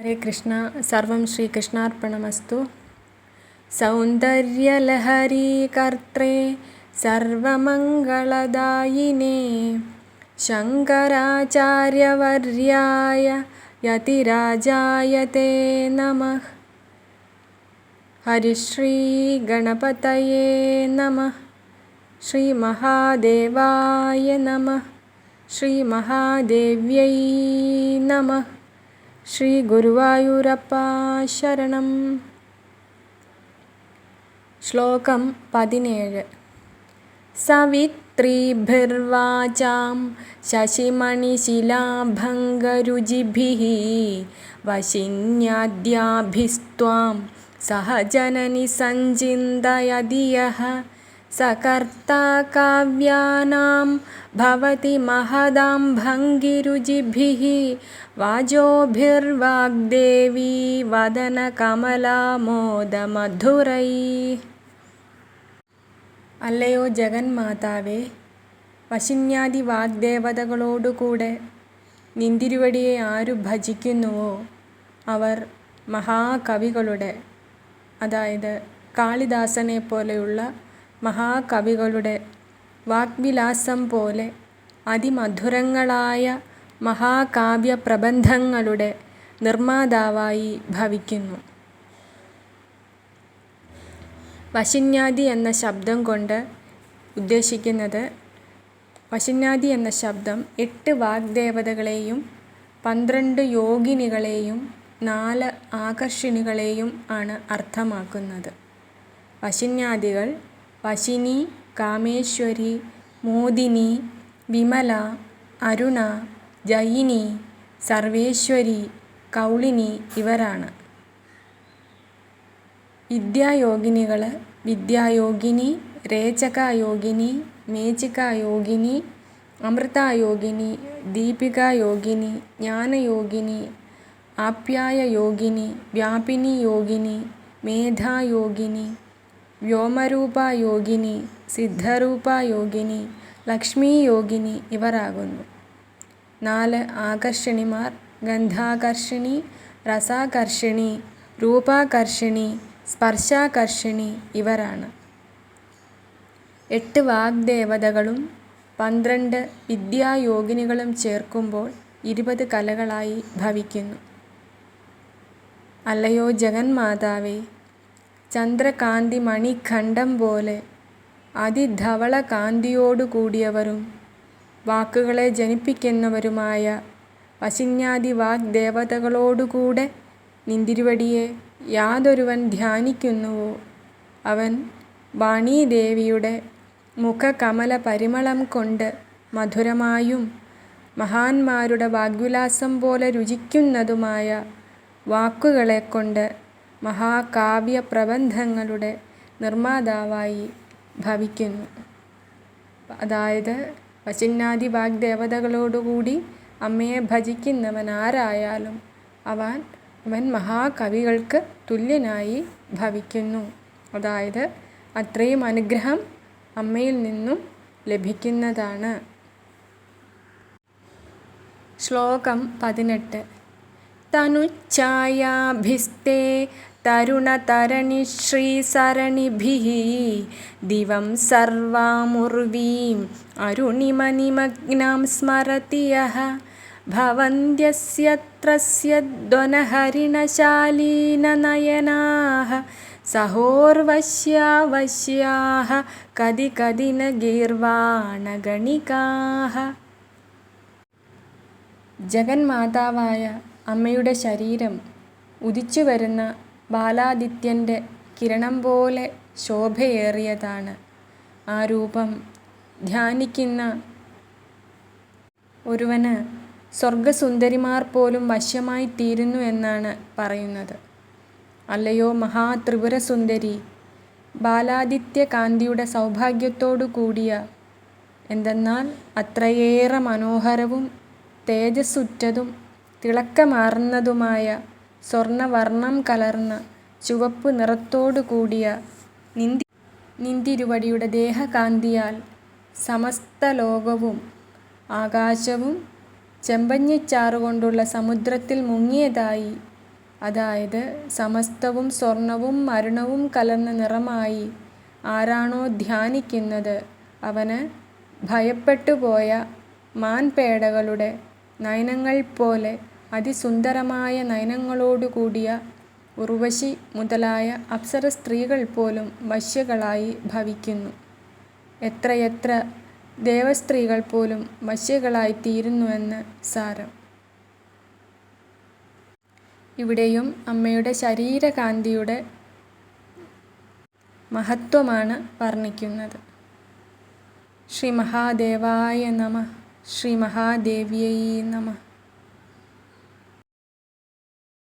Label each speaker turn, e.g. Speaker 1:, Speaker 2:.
Speaker 1: ഹരേ കൃഷ്ണ. സർവം ശ്രീകൃഷ്ണാർപ്പണമസ്തു. സൗന്ദര്യലഹരീ കർത്രേ സർവമംഗളദായിനേ ശങ്കരാചാര്യവർയായ യതിരാജായ തേ നമഃ. ഹരിശ്രീ ഗണപതയേ നമഃ. ശ്രീ മഹാദേവായ നമഃ. ശ്രീ മഹാദേവ്യൈ നമഃ. ശ്രീ ഗുരുവായൂരപ്പ ശരണം. ശ്ലോകം 17. സവിത്രീഭിർവാചാം ശശിമണിശിലാഭംഗരുചിഭിഃ വശിന്യാദ്യാഭിസ്ത്വാം സഹജനനി സഞ്ചിന്തയതി യഃ സകർത്താ കാവ്യാനാം ഭവതി മഹതാം ഭംഗിരുചിഭിഃ വാജോഭിർവാഗ്ദേവീ വദനകമലാമോദമധുരൈഃ. അല്ലയോ ജഗന്മാതാവേ, വശിന്യാദി വാഗ്ദേവതകളോടുകൂടെ നിന്തിരുവടിയെ ആരു ഭജിക്കുന്നുവോ അവർ മഹാകവികളുടെ, അതായത് കാളിദാസനെ പോലെയുള്ള മഹാകവികളുടെ വാഗ്വിലാസം പോലെ അതിമധുരങ്ങളായ മഹാകാവ്യ പ്രബന്ധങ്ങളുടെ നിർമ്മാതാവായി ഭവിക്കുന്നു. വശിന്യാദി എന്ന ശബ്ദം കൊണ്ട് ഉദ്ദേശിക്കുന്നത്, വശിന്യാദി എന്ന ശബ്ദം 8 വാഗ്ദേവതകളെയും 12 യോഗിനികളെയും 4 ആകർഷിണികളെയും ആണ് അർത്ഥമാക്കുന്നത്. വശിന്യാദികൾ വശിനി, കാമേശ്വരി, മോദിനി, വിമല, അരുണ, ജയിനി, സർവേശ്വരി, കൗളിനി ഇവരാണ്. വിദ്യായോഗിനികൾ വിദ്യായോഗിനി, രേചകായോഗിനി, മേചികായോഗിനി, അമൃതായോഗിനി, ദീപികായോഗിനി, ജ്ഞാനയോഗിനി, ആപ്യായയോഗിനി, വ്യാപിനി യോഗിനി, മേധായോഗിനി, വ്യോമരൂപായോഗിനി, സിദ്ധരൂപായോഗിനി, ലക്ഷ്മീയോഗിനി ഇവരാകുന്നു. 4 ആകർഷിണിമാർ ഗന്ധാകർഷിണി, രസാകർഷിണി, രൂപാകർഷിണി, സ്പർശാകർഷിണി ഇവരാണ്. 8 വാഗ്ദേവതകളും 12 വിദ്യായോഗിനികളും ചേർക്കുമ്പോൾ 20 കലകളായി ഭവിക്കുന്നു. അല്ലയോ ജഗന്മാതാവേ, ചന്ദ്രകാന്തി മണിഖണ്ഡം പോലെ അതിധവള കാന്തിയോടുകൂടിയവരും വാക്കുകളെ ജനിപ്പിക്കുന്നവരുമായ വശിന്യാദി വാഗ്ദേവതകളോടുകൂടെ നിന്തിരുവടിയെ യാതൊരുവൻ ധ്യാനിക്കുന്നുവോ അവൻ വാണീദേവിയുടെ മുഖകമല പരിമളം കൊണ്ട് മധുരമായും മഹാന്മാരുടെ വാഗ്വിലാസം പോലെ രുചിക്കുന്നതുമായ വാക്കുകളെക്കൊണ്ട് മഹാകാവ്യ പ്രബന്ധങ്ങളുടെ നിർമ്മാതാവായി ഭവിക്കുന്നു. അതായത് വശിന്യാദി വാഗ്ദേവതകളോടുകൂടി അമ്മയെ ഭജിക്കുന്നവൻ ആരായാലും അവൻ മഹാകവികൾക്ക് തുല്യനായി ഭവിക്കുന്നു. അതായത് അത്രയും അനുഗ്രഹം അമ്മയിൽ നിന്നും ലഭിക്കുന്നതാണ്. ശ്ലോകം 18. തനുച്ഛായാഭിസ്തേ തരുണതരണിശ്രീസരണിഭിഃ ദിവം സർവാമുർവീം അരുണിമനിമഗ്നാം സ്മരതി യഃ ഭവന്ത്യസ്യത്രസ്യദ്വനഹരിണശാലീനനയനാഃ സഹോർവശ്യാവശ്യാഃ കദി കദിന ഗീർവാണഗണികാഃ. ജഗന്മാതാവായ അമ്മയുടെ ശരീരം ഉദിച്ചുവരുന്ന ബാലാദിത്യൻ്റെ കിരണം പോലെ ശോഭയേറിയതാണ്. ആ രൂപം ധ്യാനിക്കുന്ന ഒരുവന് സ്വർഗസുന്ദരിമാർ പോലും വശ്യമായി തീരുന്നു എന്നാണ് പറയുന്നത്. അല്ലയോ മഹാത്രിപുരസുന്ദരി, ബാലാദിത്യ കാന്തിയുടെ സൗഭാഗ്യത്തോടു കൂടിയ, എന്തെന്നാൽ അത്രയേറെ മനോഹരവും തേജസ്സുറ്റതും തിളക്കമാർന്നതുമായ സ്വർണവർണ്ണം കലർന്ന ചുവപ്പ് നിറത്തോടു കൂടിയ നിന്തിരുവടിയുടെ ദേഹകാന്തിയാൽ സമസ്ത ലോകവും ആകാശവും ചെമ്പഞ്ഞിച്ചാറുകൊണ്ടുള്ള സമുദ്രത്തിൽ മുങ്ങിയതായി അതായത് സമസ്തവും സ്വർണവും മരുണവും കലർന്ന നിറമായി ആരാണോ ധ്യാനിക്കുന്നത് അവന് ഭയപ്പെട്ടുപോയ മാൻപേടകളുടെ നയനങ്ങൾ പോലെ അതിസുന്ദരമായ നയനങ്ങളോടുകൂടിയ ഉർവശി മുതലായ അപ്സര സ്ത്രീകൾ പോലും വശ്യകളായി ഭവിക്കുന്നു. എത്രയെത്ര ദേവസ്ത്രീകൾ പോലും വശ്യകളായിത്തീരുന്നുവെന്ന് സാരം. ഇവിടെയും അമ്മയുടെ ശരീരകാന്തിയുടെ മഹത്വമാണ് വർണ്ണിക്കുന്നത്. ശ്രീ മഹാദേവായ നമഃ. ശ്രീ മഹാദേവ്യൈ നമഃ.